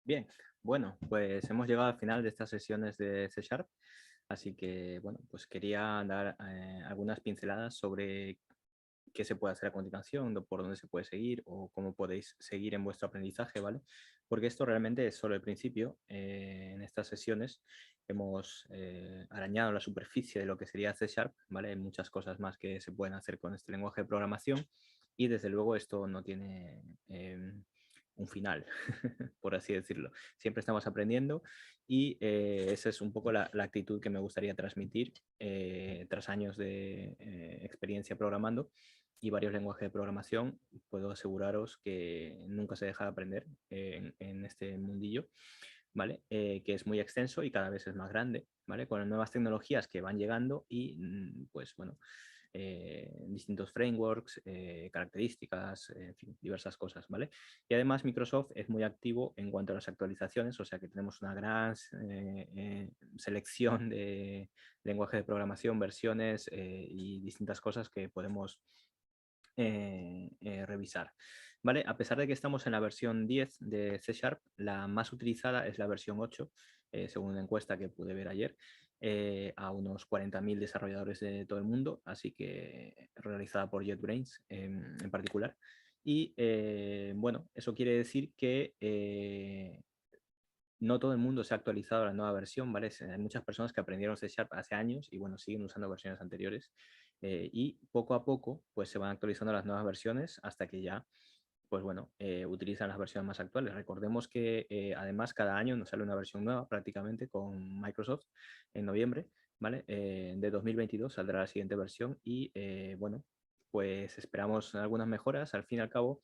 Bien, bueno, pues hemos llegado al final de estas sesiones de C Sharp, así que, bueno, pues quería dar algunas pinceladas sobre qué se puede hacer a continuación, por dónde se puede seguir o cómo podéis seguir en vuestro aprendizaje, ¿vale? Porque esto realmente es solo el principio. En estas sesiones hemos arañado la superficie de lo que sería C Sharp, ¿vale? Hay muchas cosas más que se pueden hacer con este lenguaje de programación y desde luego esto no tiene un final, por así decirlo. Siempre estamos aprendiendo y esa es un poco la actitud que me gustaría transmitir tras años de experiencia programando y varios lenguajes de programación. Puedo aseguraros que nunca se deja de aprender en este mundillo, ¿vale? Que es muy extenso y cada vez es más grande, ¿vale? Con las nuevas tecnologías que van llegando y, pues bueno, distintos frameworks, características, en fin, diversas cosas, ¿vale? Y además Microsoft es muy activo en cuanto a las actualizaciones, o sea que tenemos una gran selección de lenguajes de programación, versiones y distintas cosas que podemos revisar. ¿Vale? A pesar de que estamos en la versión 10 de C Sharp, la más utilizada es la versión 8, según una encuesta que pude ver ayer, a unos 40.000 desarrolladores de todo el mundo, así que realizada por JetBrains en particular. Y bueno, eso quiere decir que no todo el mundo se ha actualizado a la nueva versión, ¿vale? Hay muchas personas que aprendieron C Sharp hace años y bueno, siguen usando versiones anteriores y poco a poco pues se van actualizando las nuevas versiones hasta que ya pues bueno, utilizan las versiones más actuales. Recordemos que además cada año nos sale una versión nueva prácticamente con Microsoft en noviembre, ¿vale? De 2022 saldrá la siguiente versión y bueno, pues esperamos algunas mejoras. Al fin y al cabo,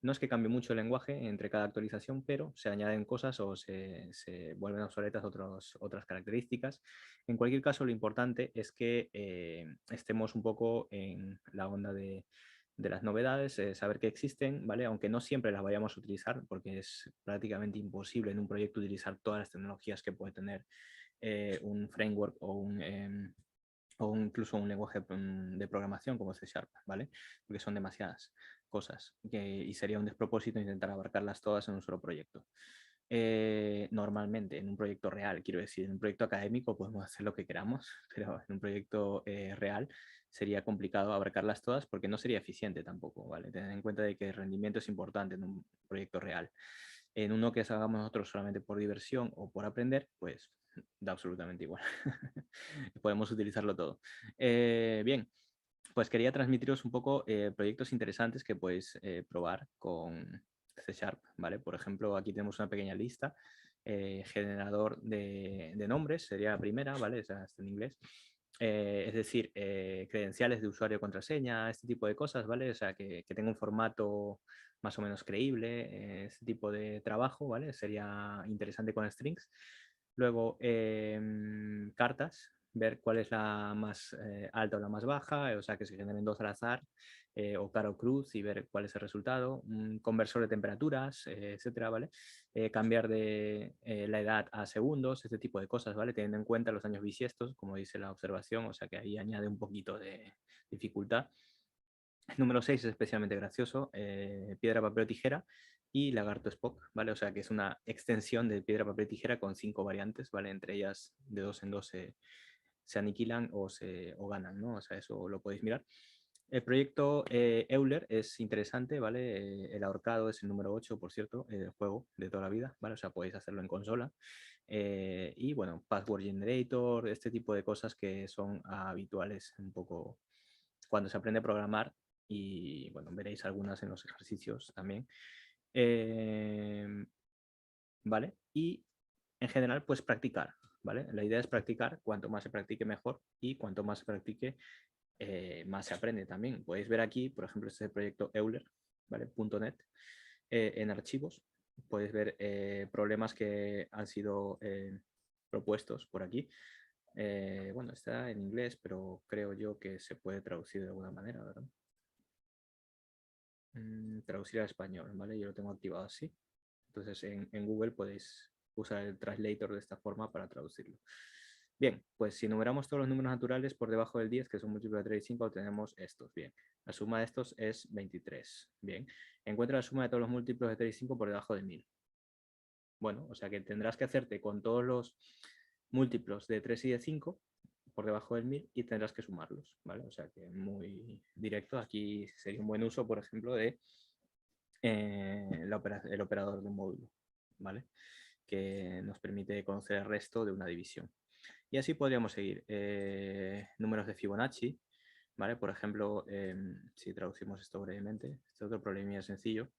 no es que cambie mucho el lenguaje entre cada actualización, pero se añaden cosas o se vuelven obsoletas otras características. En cualquier caso, lo importante es que estemos un poco en la onda de las novedades, saber que existen, ¿vale? Aunque no siempre las vayamos a utilizar, porque es prácticamente imposible en un proyecto utilizar todas las tecnologías que puede tener un framework o incluso un lenguaje de programación como C Sharp, ¿vale? Porque son demasiadas cosas y sería un despropósito intentar abarcarlas todas en un solo proyecto. Normalmente, en un proyecto real, quiero decir, en un proyecto académico podemos hacer lo que queramos, pero en un proyecto real sería complicado abarcarlas todas porque no sería eficiente tampoco, ¿vale? Tener en cuenta de que el rendimiento es importante en un proyecto real. En uno que hagamos nosotros solamente por diversión o por aprender, pues da absolutamente igual. Podemos utilizarlo todo. Bien, pues quería transmitiros un poco proyectos interesantes que podéis probar con C Sharp, ¿vale? Por ejemplo, aquí tenemos una pequeña lista. Generador de nombres sería la primera, ¿vale? Esa está en inglés. Es decir, credenciales de usuario, contraseña, este tipo de cosas, ¿vale? O sea, que tenga un formato más o menos creíble, este tipo de trabajo, ¿vale? Sería interesante con strings. Luego, cartas, ver cuál es la más alta o la más baja, o sea, que se generen dos al azar, o cara o cruz y ver cuál es el resultado. Un conversor de temperaturas, etcétera, ¿vale? Cambiar de la edad a segundos, este tipo de cosas, ¿vale? Teniendo en cuenta los años bisiestos, como dice la observación, o sea, que ahí añade un poquito de dificultad. Número 6 es especialmente gracioso, piedra, papel o tijera y lagarto Spock, ¿vale? O sea que es una extensión de piedra, papel, tijera con 5 variantes, ¿vale? Entre ellas de dos en dos se aniquilan o ganan, ¿no? O sea, eso lo podéis mirar. El proyecto Euler es interesante, ¿vale? El ahorcado es el número 8, por cierto, del juego de toda la vida, ¿vale? O sea, podéis hacerlo en consola. Y bueno, Password Generator, este tipo de cosas que son habituales un poco cuando se aprende a programar y bueno, veréis algunas en los ejercicios también. ¿Vale? Y en general, pues practicar, ¿vale? La idea es practicar, cuanto más se practique mejor y cuanto más se practique, más se aprende también. Podéis ver aquí, por ejemplo, este proyecto Euler, ¿vale? .NET, en archivos. Podéis ver problemas que han sido propuestos por aquí. Bueno, está en inglés, pero creo yo que se puede traducir de alguna manera, ¿verdad? Traducir al español, ¿vale? Yo lo tengo activado así. Entonces en Google podéis usar el translator de esta forma para traducirlo. Bien, pues si numeramos todos los números naturales por debajo del 10, que son múltiplos de 3 y 5, obtenemos estos. Bien, la suma de estos es 23. Bien, encuentra la suma de todos los múltiplos de 3 y 5 por debajo de 1000. Bueno, o sea que tendrás que hacerte con todos los múltiplos de 3 y de 5 por debajo del 1000 y tendrás que sumarlos, ¿vale? O sea que muy directo. Aquí sería un buen uso, por ejemplo, de el operador de un módulo, ¿vale? Que nos permite conocer el resto de una división. Y así podríamos seguir. Números de Fibonacci, ¿vale? Por ejemplo, si traducimos esto brevemente, este otro problemilla sencillo.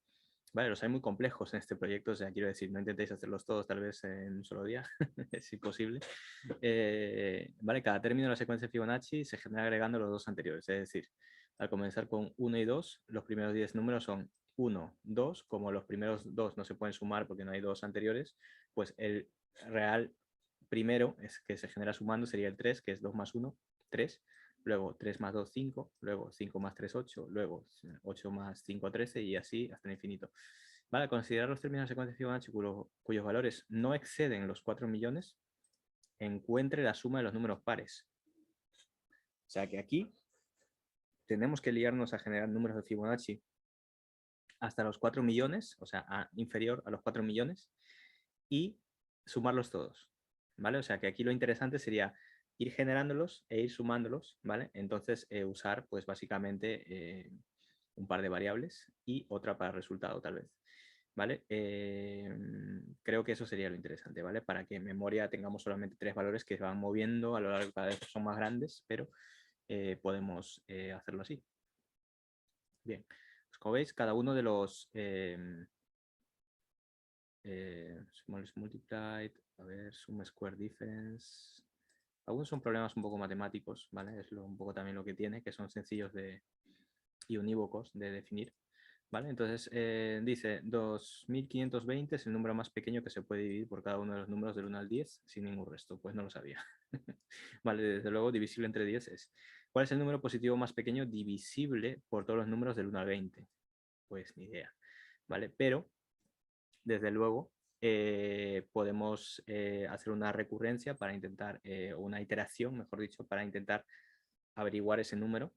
Vale, los hay muy complejos en este proyecto, o sea, quiero decir, no intentéis hacerlos todos tal vez en un solo día, es imposible. Vale, cada término de la secuencia de Fibonacci se genera agregando los dos anteriores, es decir, al comenzar con 1 y 2, los primeros 10 números son 1, 2, como los primeros 2 no se pueden sumar porque no hay dos anteriores, pues el real primero es que se genera sumando sería el 3, que es 2 más 1, 3, luego 3 más 2, 5, luego 5 más 3, 8, luego 8 más 5, 13 y así hasta el infinito. Vale, considerar los términos de secuencia de Fibonacci cuyos valores no exceden los 4 millones, encuentre la suma de los números pares. O sea que aquí tenemos que liarnos a generar números de Fibonacci hasta los 4 millones, o sea, inferior a los 4 millones, y sumarlos todos, ¿vale? O sea que aquí lo interesante sería ir generándolos e ir sumándolos, ¿vale? Entonces usar pues básicamente un par de variables y otra para el resultado tal vez, ¿vale? Creo que eso sería lo interesante, ¿vale? Para que en memoria tengamos solamente 3 valores que se van moviendo a lo largo, cada vez son más grandes, pero podemos hacerlo así. Bien, pues como veis, cada uno de los smallest multiplied, a ver, sum square difference. Algunos son problemas un poco matemáticos, ¿vale? Es un poco también lo que tiene, que son sencillos y unívocos de definir, ¿vale? Entonces dice 2520 es el número más pequeño que se puede dividir por cada uno de los números del 1 al 10 sin ningún resto. Pues no lo sabía. Vale, desde luego divisible entre 10 es. ¿Cuál es el número positivo más pequeño divisible por todos los números del 1 al 20? Pues ni idea, ¿vale? Pero desde luego, podemos hacer una recurrencia para intentar, una iteración, mejor dicho, para intentar averiguar ese número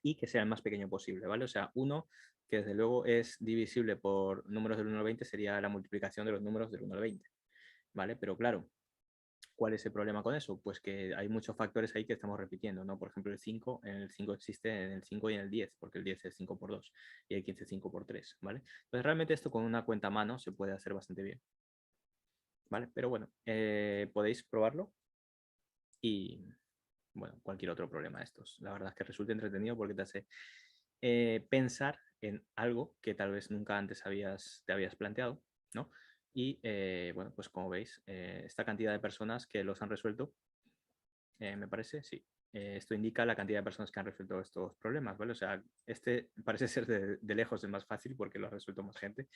y que sea el más pequeño posible, ¿vale? O sea, uno que desde luego es divisible por números del 1 al 20 sería la multiplicación de los números del 1 al 20, ¿vale? Pero claro, ¿cuál es el problema con eso? Pues que hay muchos factores ahí que estamos repitiendo, ¿no? Por ejemplo, el 5, en el 5 existe en el 5 y en el 10, porque el 10 es 5 por 2 y el 15 es 5 por 3, ¿vale? Entonces realmente esto con una cuenta a mano se puede hacer bastante bien, ¿vale? Pero bueno, podéis probarlo y, bueno, cualquier otro problema de estos. La verdad es que resulta entretenido porque te hace pensar en algo que tal vez nunca antes te habías planteado, ¿no? Y bueno, pues como veis, esta cantidad de personas que los han resuelto, me parece, sí. Esto indica la cantidad de personas que han resuelto estos problemas, ¿vale? O sea, este parece ser de lejos el más fácil porque lo ha resuelto más gente,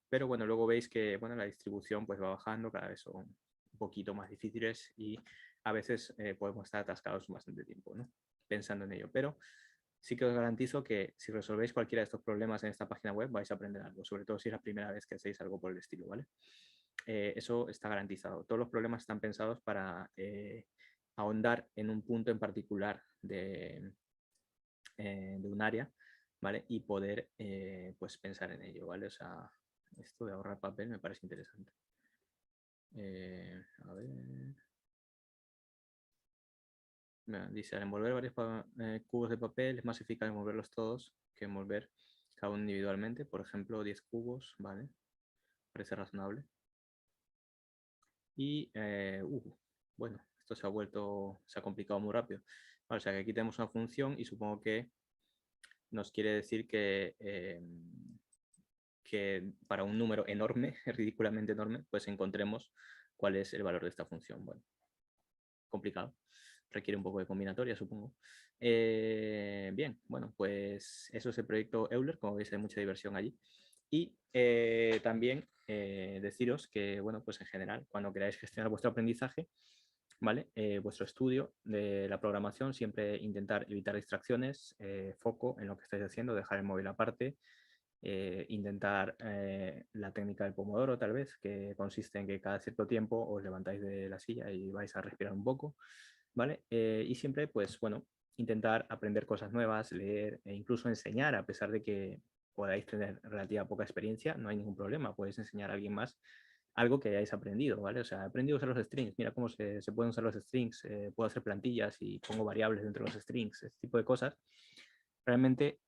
pero bueno, luego veis que bueno, la distribución pues va bajando, cada vez son un poquito más difíciles y a veces podemos estar atascados bastante tiempo, ¿no? Pensando en ello, pero sí que os garantizo que si resolvéis cualquiera de estos problemas en esta página web vais a aprender algo, sobre todo si es la primera vez que hacéis algo por el estilo, ¿vale? Eso está garantizado. Todos los problemas están pensados para ahondar en un punto en particular de un área, ¿vale? Y poder pues pensar en ello, ¿vale? O sea, esto de ahorrar papel me parece interesante. A ver. Dice, al envolver varios cubos de papel es más eficaz envolverlos todos que envolver cada uno individualmente. Por ejemplo, 10 cubos, ¿vale? Parece razonable. Y, bueno, esto se ha complicado muy rápido. Vale, o sea que aquí tenemos una función y supongo que nos quiere decir que para un número enorme, ridículamente enorme, pues encontremos cuál es el valor de esta función. Bueno, complicado. Requiere un poco de combinatoria, supongo. Bien, bueno, pues eso es el proyecto Euler. Como veis, hay mucha diversión allí. Y también deciros que, bueno, pues en general, cuando queráis gestionar vuestro aprendizaje, ¿vale? Vuestro estudio de la programación, siempre intentar evitar distracciones, foco en lo que estáis haciendo, dejar el móvil aparte, intentar la técnica del pomodoro tal vez, que consiste en que cada cierto tiempo os levantáis de la silla y vais a respirar un poco, ¿vale? Y siempre, pues bueno, intentar aprender cosas nuevas, leer e incluso enseñar, a pesar de que podáis tener relativa poca experiencia, no hay ningún problema, podéis enseñar a alguien más algo que hayáis aprendido, ¿vale? O sea, he aprendido a usar los strings, mira cómo se pueden usar los strings, puedo hacer plantillas y pongo variables dentro de los strings, este tipo de cosas. Realmente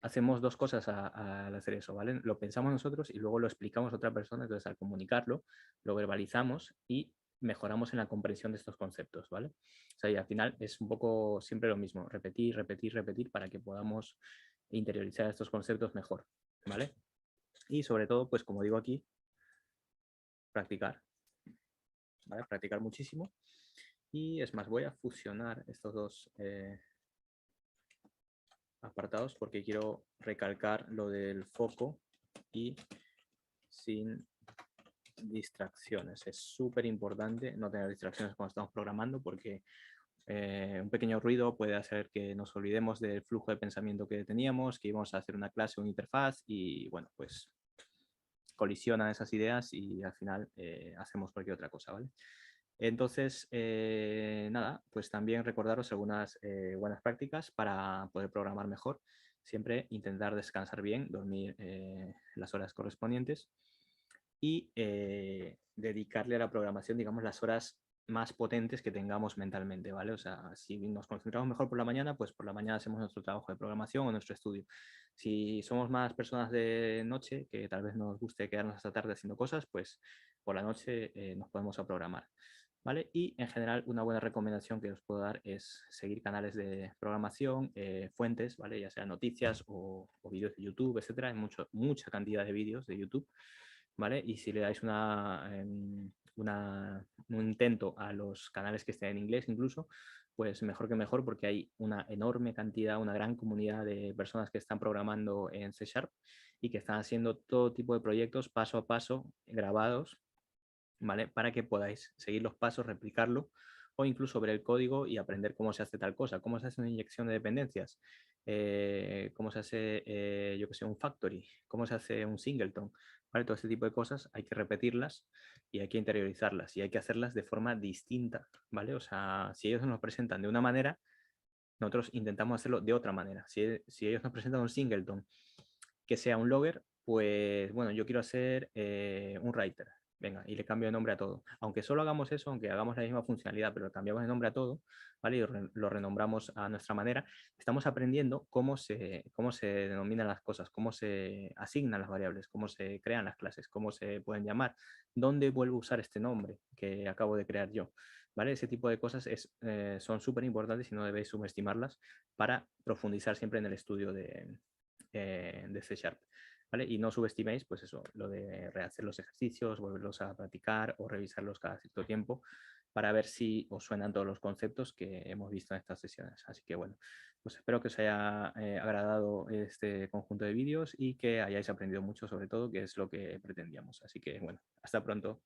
hacemos dos cosas al hacer eso, ¿vale? Lo pensamos nosotros y luego lo explicamos a otra persona, entonces al comunicarlo, lo verbalizamos y mejoramos en la comprensión de estos conceptos, ¿vale? O sea, y al final es un poco siempre lo mismo, repetir, repetir, repetir para que podamos interiorizar estos conceptos mejor, ¿vale? Y sobre todo, pues como digo aquí, practicar, ¿vale? Practicar muchísimo. Y es más, voy a fusionar estos dos apartados porque quiero recalcar lo del foco y sin distracciones. Es súper importante no tener distracciones cuando estamos programando porque un pequeño ruido puede hacer que nos olvidemos del flujo de pensamiento que teníamos, que íbamos a hacer una clase o una interfaz y bueno, pues colisionan esas ideas y al final hacemos cualquier otra cosa, ¿vale? Entonces, nada, pues también recordaros algunas buenas prácticas para poder programar mejor. Siempre intentar descansar bien, dormir las horas correspondientes y dedicarle a la programación, digamos, las horas más potentes que tengamos mentalmente, ¿vale? O sea, si nos concentramos mejor por la mañana, pues por la mañana hacemos nuestro trabajo de programación o nuestro estudio. Si somos más personas de noche, que tal vez nos guste quedarnos hasta tarde haciendo cosas, pues por la noche nos podemos a programar. ¿Vale? Y en general una buena recomendación que os puedo dar es seguir canales de programación, fuentes, ¿vale? Ya sean noticias o vídeos de YouTube, etcétera. Hay mucha cantidad de vídeos de YouTube, ¿vale? Y si le dais un intento a los canales que estén en inglés incluso, pues mejor que mejor porque hay una enorme cantidad, una gran comunidad de personas que están programando en C# y que están haciendo todo tipo de proyectos paso a paso grabados, ¿vale? Para que podáis seguir los pasos, replicarlo o incluso ver el código y aprender cómo se hace tal cosa, cómo se hace una inyección de dependencias, cómo se hace, yo que sé, un factory, cómo se hace un singleton, ¿vale? Todo este tipo de cosas hay que repetirlas y hay que interiorizarlas y hay que hacerlas de forma distinta, ¿vale? O sea, si ellos nos presentan de una manera, nosotros intentamos hacerlo de otra manera. Si ellos nos presentan un singleton que sea un logger, pues bueno, yo quiero hacer un writer. Venga, y le cambio de nombre a todo. Aunque solo hagamos eso, aunque hagamos la misma funcionalidad, pero le cambiamos de nombre a todo, ¿vale? Y lo renombramos a nuestra manera, estamos aprendiendo cómo se denominan las cosas, cómo se asignan las variables, cómo se crean las clases, cómo se pueden llamar, dónde vuelvo a usar este nombre que acabo de crear yo. ¿Vale? Ese tipo de cosas son súper importantes y no debéis subestimarlas para profundizar siempre en el estudio de C#. ¿Vale? Y no subestiméis, pues eso, lo de rehacer los ejercicios, volverlos a practicar o revisarlos cada cierto tiempo para ver si os suenan todos los conceptos que hemos visto en estas sesiones. Así que bueno, pues espero que os haya agradado este conjunto de vídeos y que hayáis aprendido mucho sobre todo, que es lo que pretendíamos. Así que bueno, hasta pronto.